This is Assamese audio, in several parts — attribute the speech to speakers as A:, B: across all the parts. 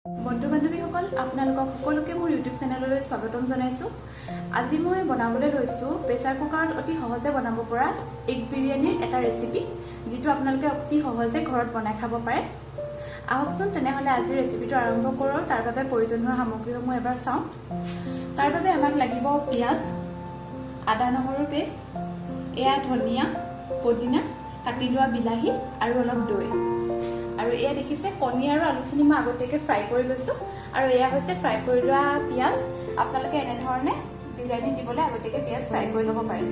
A: বন্ধু বান্ধৱীসকল আপোনালোকক সকলোকে মোৰ ইউটিউব চেনেললৈ স্বাগতম জনাইছো। আজি মই বনাবলৈ লৈছো প্ৰেছাৰ কুকাৰত অতি সহজে বনাব পৰা এগ বিৰিয়ানীৰ এটা ৰেচিপি, যেটো আপোনালোকে অতি সহজে ঘৰত বনাই খাব পাৰে। আহকচোন তেনেহলে আজি ৰেচিপিটো আৰম্ভ কৰো। তাৰ বাবে প্ৰয়োজন হোৱা সামগ্ৰীসমূহ এবাৰ চাওঁ। তাৰ বাবে আমাক লাগিব পিয়াজ, আদা নহৰুৰ পেষ্ট, এয়া ধনিয়া, পুদিনা, কাটি লোৱা বিলাহী আৰু অলপ দৈ। আৰু এয়া দেখিছে কণী আৰু আলুখিনি মই আগতীয়াকৈ ফ্ৰাই কৰি লৈছো। আৰু এয়া হৈছে ফ্ৰাই কৰি লোৱা পিয়াজ। আপোনালোকে এনে ধৰণে বিৰিয়ানী দিবলৈ আগতীয়াকৈ পিয়াজ ফ্ৰাই কৰি ল'ব পাৰে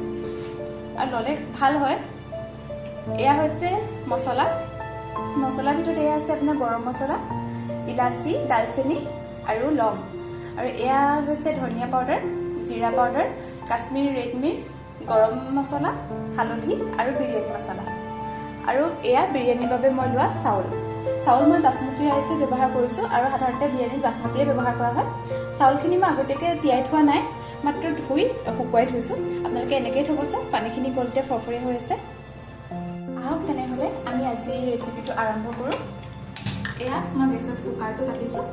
A: আৰু ল'লে ভাল হয়। এয়া হৈছে মছলা। মছলাৰ ভিতৰত এয়া আছে আপোনাৰ গৰম মছলা, ইলাচি, দালচেনি আৰু লং। আৰু এয়া হৈছে ধনিয়া পাউডাৰ, জিৰা পাউডাৰ, কাশ্মীৰী ৰেড মিৰ্চ, গৰম মছলা, হালধি আৰু বিৰিয়ানী মছলা। আৰু এয়া বিৰিয়ানীৰ বাবে মই লোৱা চাউল মই বাসমতি ৰাইচ ব্যৱহাৰ কৰিছো। আৰু সাধাৰণতে বিৰিয়ানীত বাসমতিয়ে ব্যৱহাৰ কৰা হয়। চাউলখিনি মই আগতীয়াকৈ তিয়াই থোৱা নাই, মাত্ৰ ধুই শুকুৱাই থৈছো। আপোনালোকে এনেকৈয়ে থবচোন, পানীখিনি গলতে ফৰফৰীয়া হৈ আছে। আহক তেনেহ'লে আমি আজি ৰেচিপিটো আৰম্ভ কৰোঁ। এয়া মই গেছত কুকাৰটো পাতিছোঁ।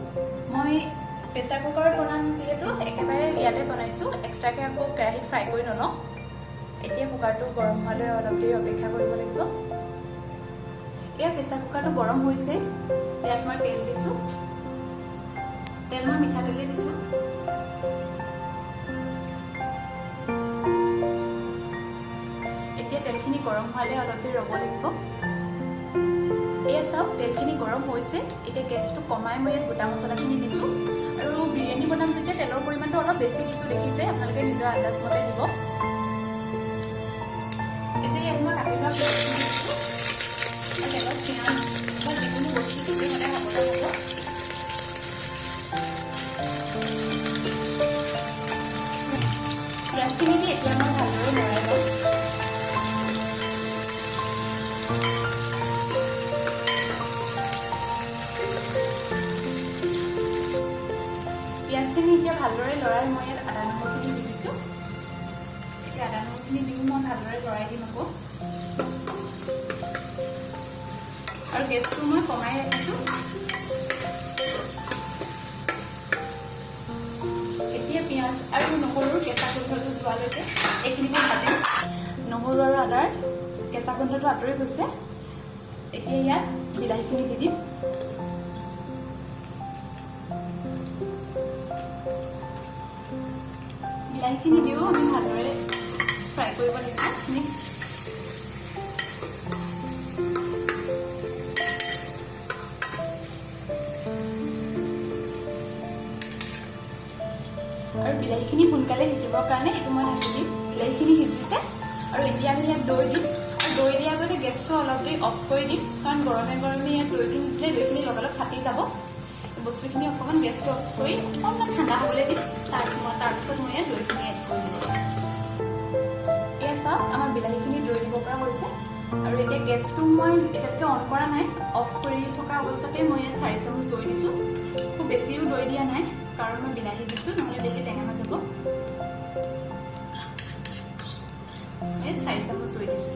A: মই প্ৰেছাৰ কুকাৰত বনাম যিহেতু একেবাৰে ইয়াতে বনাইছোঁ, এক্সট্ৰাকৈ আকৌ কেৰাহীত ফ্ৰাই কৰি নলওঁ। এতিয়া কুকাৰটো গৰম হোৱালৈ অলপ দেৰি অপেক্ষা কৰিব লাগিব। এয়া প্ৰেছাৰ কুকাৰটো গৰম হৈছে। ইয়াত মই তেল দিছোঁ। তেল মই মিঠাতেলে দিছোঁ। এতিয়া তেলখিনি গৰম হোৱালে অলপ দেৰি ৰ'ব লাগিব। এয়া চাওক, তেলখিনি গৰম হৈছে। এতিয়া গেছটো কমাই মই ইয়াত গোটা মছলাখিনি দিছোঁ। আৰু বিৰিয়ানী বনাম যেতিয়া তেলৰ পৰিমাণটো অলপ বেছি দিছোঁ, দেখিছে। আপোনালোকে নিজৰ আন্দাজ মতে দিব। এতিয়া ইয়াত মই কাটি লোৱা পিঁয়াজখিনি দিছোঁ। তেলত পিঁয়াজ বা যিকোনো বস্তু দিলে সদায় সাৱধান হ'ব। পিঁয়াজখিনি দি এতিয়া মই ভালদৰে লৰাই লওঁ। পিঁয়াজখিনি এতিয়া ভালদৰে লৰাই মই ইয়াত আদা নহৰুখিনি দি দিছোঁ। এতিয়া আদা নহৰুখিনি দিও মই ভালদৰে লৰাই দিম আকৌ। আৰু গেছটো মই কমাই ৰাখিছোঁ। এতিয়া পিঁয়াজ আৰু নহৰুৰ কেঁচা গোন্ধটো যোৱালৈকে এইখিনিতে ভাজিম। নহৰু আৰু আদাৰ কেঁচা গোন্ধটো আঁতৰি গৈছে। এতিয়া ইয়াত বিলাহীখিনি দি দিম। বিলাহীখিনি দিও আমি ভালদৰে ফ্ৰাই কৰিব লাগিব। আৰু বিলাহীখিনি সোনকালে সিজিবৰ কাৰণে এইটো মই ঢাকি দিম। বিলাহীখিনি সিজিছে। আৰু এতিয়া আমি ইয়াত দৈ দিম। আৰু দৈ দিয়াৰ আগতে গেছটো অলপ দেৰি অফ কৰি দিম, কাৰণ গৰমে গৰমে ইয়াত দৈখিনি দিলে দৈখিনি লগালগ ফাটি যাব। বস্তুখিনি অকণমান গেছটো অফ কৰি অকণমান ঠাণ্ডা হ'বলৈ দিম। তাৰপিছত মই ইয়াত দৈখিনি এড কৰি দিম। এয়া চাওক, আমাৰ বিলাহীখিনি দৈ দিব পৰা হৈছে। আৰু এতিয়া গেছটো মই এতিয়ালৈকে অন কৰা নাই। অফ কৰি থকা অৱস্থাতে মই ইয়াত 4 চামুচ দৈ দিছোঁ। খুব বেছিও দৈ দিয়া নাই, কাৰণ মই বিলাহী দিছোঁ, নহ'লে বেছি টেঙা হৈ যাব। 4 চামুচ দৈ দিছোঁ।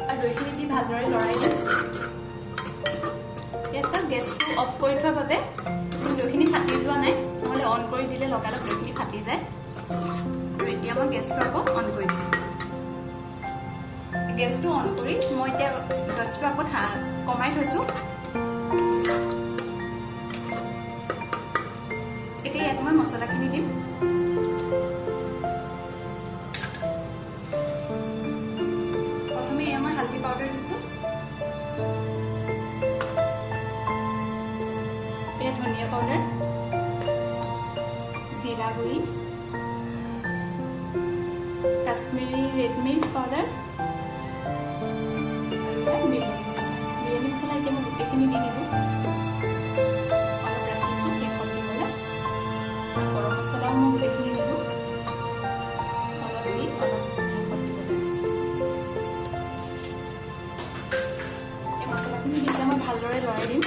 A: আৰু দৈখিনি দি ভালদৰে লৰাই দিম। ইয়াত চাওক, গেছটো অফ কৰি থোৱাৰ বাবে দৈখিনি ফাটি যোৱা নাই, নহ'লে অন কৰি দিলে লগালগ দৈখিনি ফাটি যায়। আৰু এতিয়া মই গেছটো আকৌ অন কৰি দিম। গেছটো অন কৰি মই এতিয়া গেছটো আকৌ কমাই থৈছোঁ। এতিয়া ইয়াত মই মছলাখিনি দিম। প্ৰথমে এয়া মই হালধি পাউডাৰ দিছোঁ। এয়া ধনিয়া পাউডাৰ, জিৰা গুড়ি, কাশ্মীৰী ৰেড মিৰ্চ পাউডাৰ আৰু বিৰিয়ানী মছলা এতিয়া মই গোটেইখিনি দি দিলোঁ। অলপ ৰাখিছোঁ শেষত দিবলৈ। গৰম মছলাও মই গোটেইখিনি দিলোঁ। অলপ দি অলপ শেষত দিবলৈ ৰাখিছোঁ। এই মছলাখিনি দি পেলাই মই ভালদৰে লৰাই দিম।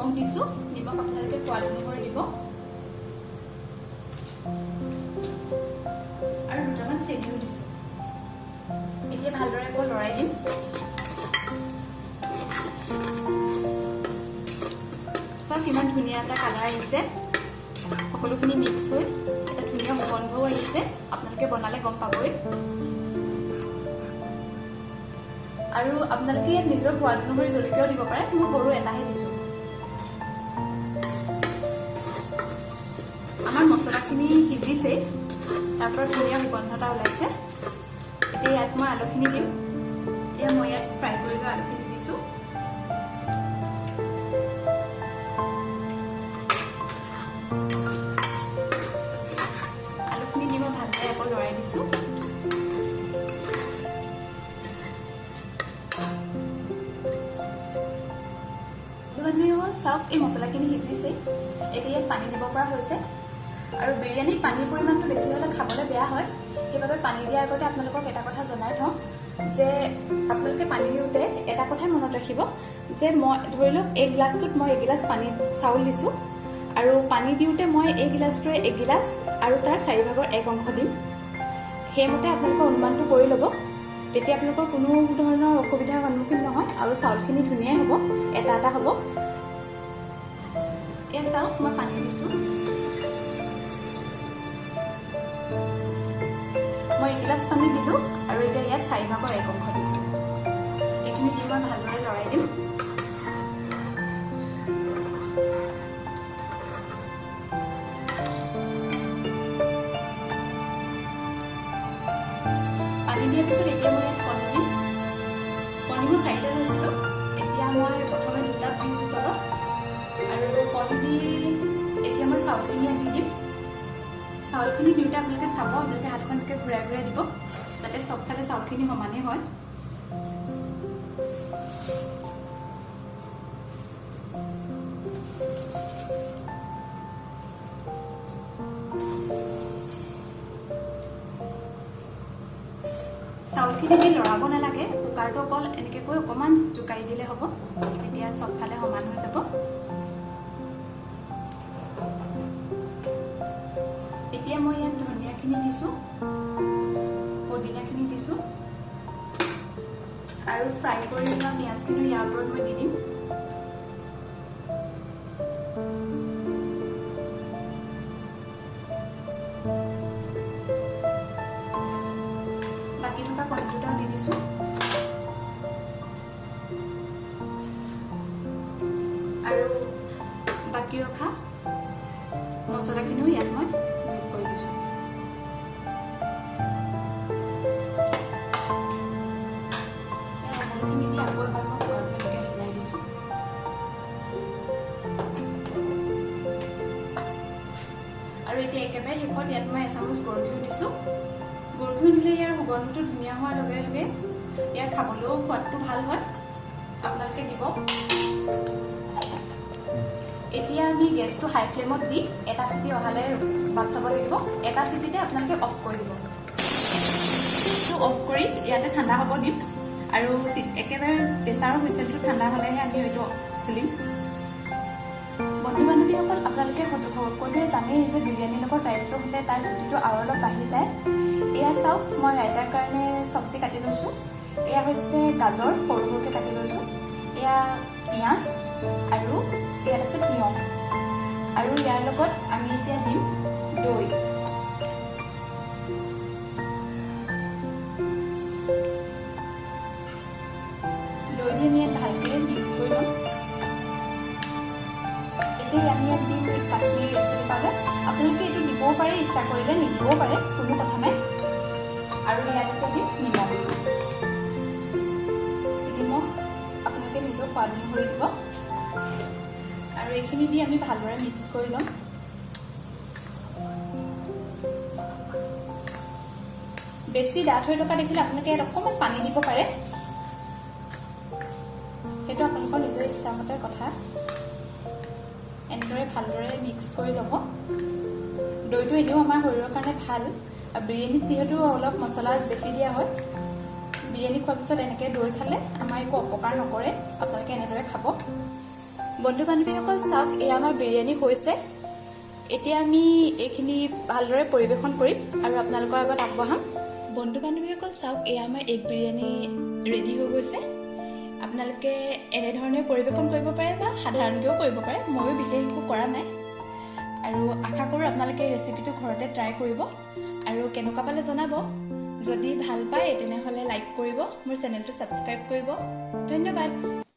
A: নিমখ দিছোঁ, নিমখ আপোনালোকে সোৱাদ অনুসৰি দিব, আৰু দুটামান চেনিও দিছোঁ। এতিয়া ভালদৰে আকৌ লৰাই দিম। চাওক কিমান ধুনীয়া এটা কালাৰ আহিছে, সকলোখিনি মিক্স হৈ এটা ধুনীয়া সুগন্ধও আহিছে, আপোনালোকে বনালে গম পাবই। আৰু আপোনালোকে ইয়াত নিজৰ সোৱাদ অনুসৰি জলকীয়াও দিব পাৰে, মই সৰু এটাহে দিছোঁ। আমাৰ মছলাখিনি সিজিছে, তাৰ পৰা ধুনীয়া সুগন্ধ এটা ওলাইছে। এতিয়া ইয়াত মই আলুখিনি দিম। এয়া মই ইয়াত ফ্ৰাই কৰি লোৱা আলুখিনি দিছোঁ। আলুখিনি দি মই ভালদৰে আকৌ লৰাই দিছোঁ। চাওক এই মছলাখিনি সিজিছে, এতিয়া ইয়াত পানী দিব পৰা হৈছে। আৰু বিৰিয়ানীত পানীৰ পৰিমাণটো বেছি হ'লে খাবলৈ বেয়া হয়, সেইবাবে পানী দিয়াৰ আগতে আপোনালোকক এটা কথা জনাই থওঁ যে আপোনালোকে পানী দিওঁতে এটা কথাই মনত ৰাখিব যে মই ধৰি লওক এই গিলাচটোত মই এগিলাচ পানী চাউল দিছোঁ, আৰু পানী দিওঁতে মই এই গিলাচটোৰে এগিলাচ আৰু তাৰ 4/4 অংশ দিম। সেইমতে আপোনালোকে অনুমানটো কৰি ল'ব, তেতিয়া আপোনালোকৰ কোনো ধৰণৰ অসুবিধাৰ সন্মুখীন নহয় আৰু চাউলখিনি ধুনীয়াই হ'ব, এটা এটা হ'ব। এয়া চাওক মই পানী দিছোঁ, মই এগিলাচ পানী দিলোঁ আৰু এতিয়া ইয়াত 4/4 অংশ দিছোঁ। এইখিনি দি মই ভালদৰে লৰাই দিম। পানী দিয়াৰ পিছত এতিয়া মই ইয়াত কণী দিম। কণী মই 4টা লৈছিলোঁ, এতিয়া মই প্ৰথমে 2টা দিছোঁ তলত, আৰু কণী দি এতিয়া মই চাউলখিনি ইয়াত দি দিম। চাউলখিনি দিওঁতে আপোনালোকে চাব, আপোনালোকে হাতখনকে ঘূৰাই ঘূৰাই দিব যাতে চবফালে চাউলখিনি সমানেই হয়। চাউলখিনি দি লৰাব নালাগে, কুকাৰটো অকল এনেকৈ কৈ অকণমান জোকাৰি দিলে হ'ব, তেতিয়া চবফালে সমান হৈ যাব। এতিয়া মই ইয়াত ধনিয়াখিনি দিছোঁ, পদিনাখিনি দিছোঁ, আৰু ফ্ৰাই কৰি লোৱা পিঁয়াজখিনি ইয়াৰ ওপৰত মই দি দিম। বাকী থকা কণী দুটাও দি দিছোঁ। আৰু বাকী ৰখা মছলাখিনিও ইয়াত মই যোগ কৰি দিছোঁ। সকলোখিনি দি আকৌ এবাৰ মই কুকাৰটোলৈকে হিলাই দিছোঁ। আৰু এতিয়া একেবাৰে শেষত ইয়াত মই এচামুচ গুড় ঘিউ দিছোঁ। গুড় ঘিউ দিলে ইয়াৰ সুগন্ধটো ধুনীয়া হোৱাৰ লগে লগে ইয়াৰ খাবলৈও সোৱাদটো ভাল হয়, আপোনালোকে দিব। এতিয়া আমি গেছটো হাই ফ্লেমত দি এটা চিটি অহালৈ বাট চাব লাগিব। এটা চিটিতে আপোনালোকে অফ কৰি দিব। অফ কৰি ইয়াতে ঠাণ্ডা হ'ব দিম, আৰু একেবাৰে প্ৰেছাৰৰ হুইচেলটো ঠাণ্ডা হ'লেহে আমি এইটো খুলিম। বন্ধু বান্ধৱীসকল, আপোনালোকে সকলোৱে জানেই যে বিৰিয়ানীৰ লগত ৰাইতাটো হ'লে তাৰ জুতিটো আৰু অলপ বাঢ়ি যায়। এয়া চাওক, মই ৰাইতাৰ কাৰণে চব্জি কাটি লৈছোঁ। এয়া হৈছে গাজৰ, সৰু সৰুকৈ কাটি লৈছোঁ। এয়া পিঁয়াজ, আৰু ইয়াত আছে তিয়ঁহ, আৰু ইয়াৰ লগত আমি এতিয়া দিম দৈ। দৈ দি আমি ইয়াত ভালকৈ মিক্স কৰি ল'ম। এতিয়া আমি ইয়াত দিম কাশ্মীৰী ৰেড চিলি পাউডাৰ। আপোনালোকে এইটো দিবও পাৰে, ইচ্ছা কৰিলে নিদিবও পাৰে, কোনো কথা নাই। আৰু ইয়াত দিম নিমখ। নিমখ আপোনালোকে নিজৰ সোৱাদ অনুসৰি দিব। আৰু এইখিনি দি আমি ভালদৰে মিক্স কৰি ল'ম। বেছি ডাঠ হৈ থকা দেখিলে আপোনালোকে ইয়াত অকণমান পানী দিব পাৰে, সেইটো আপোনালোকৰ নিজৰ ইচ্ছামতে কথা। এনেদৰে ভালদৰে মিক্স কৰি ল'ব। দৈটো এনেও আমাৰ শৰীৰৰ কাৰণে ভাল, আৰু বিৰিয়ানীত যিহেতু অলপ মছলা বেছি দিয়া হয়, বিৰিয়ানী খোৱাৰ পিছত এনেকৈ দৈ খালে আমাৰ একো অপকাৰ নকৰে। আপোনালোকে এনেদৰে খাব। বন্ধু বান্ধৱীসকল চাওক, এয়া আমাৰ বিৰিয়ানী হৈছে। এতিয়া আমি এইখিনি ভালদৰে পৰিৱেশন কৰিম আৰু আপোনালোকৰ আগত আগবঢ়াম। বন্ধু বান্ধৱীসকল চাওক, এয়া আমাৰ এগ বিৰিয়ানী ৰেডি হৈ গৈছে। আপোনালোকে এনেধৰণে পৰিৱেশন কৰিব পাৰে বা সাধাৰণকৈও কৰিব পাৰে, ময়ো বিশেষ একো কৰা নাই। আৰু আশা কৰোঁ আপোনালোকে এই ৰেচিপিটো ঘৰতে ট্ৰাই কৰিব আৰু কেনেকুৱা পালে জনাব। যদি ভাল পায় তেনেহ'লে লাইক কৰিব, মোৰ চেনেলটো ছাবস্ক্ৰাইব কৰিব। ধন্যবাদ।